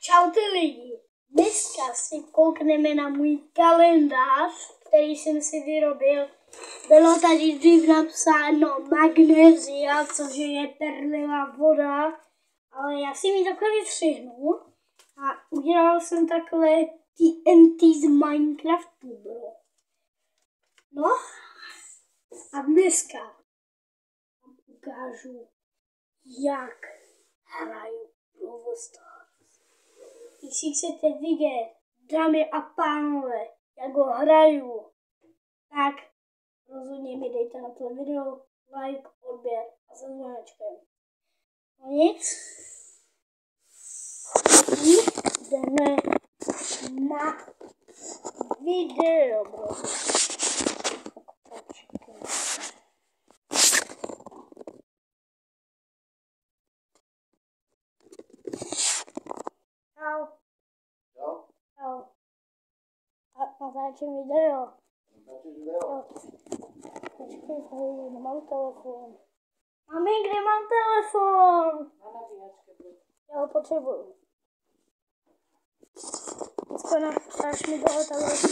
Čau ty lidi, dneska si koukneme na můj kalendář, který jsem si vyrobil. Bylo tady dřív napsáno magnézia, což je perlivá voda, ale já si mi takhle vystřihnu a udělal jsem takhle TNT z Minecraftu, bro. No a dneska vám ukážu, jak hraju Brawl Stars. Jestli chcete vidět, dámy a pánové, jak ho hraju, tak rozhodně mi dejte na to video like, odběr a za zvonečkem. No nic, jdeme na video, bro. Čau. Jo? Jo. A natáčím video. Natáčíš video? Jo. Počkej, tady nemám telefon. Mami, kde mám telefon? Na nabíjačce byl. Já ho potřebuju. Teďko natáč mi toho telefon.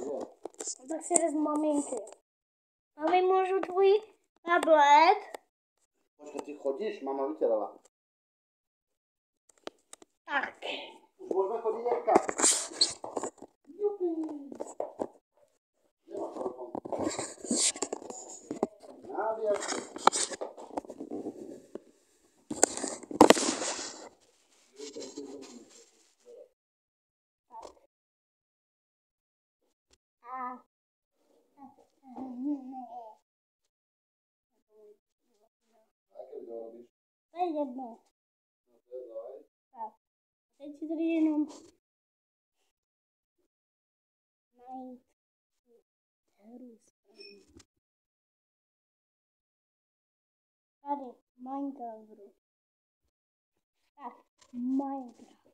Jo. No, tak si vezmu maminky. Mami, můžu tvůj tablet? Počkej, ty chodíš? Mama vytěrala. Tak. Už můžeme chodit, Jirka. Jupi. Kde máš telefon? Nabíjačku. Jaké video robíš? To je jedno. No to je zajímavé. Tak. Teď si tady jenom najít hru správně. Tady, Minecraft hru. Tak, Minecraft.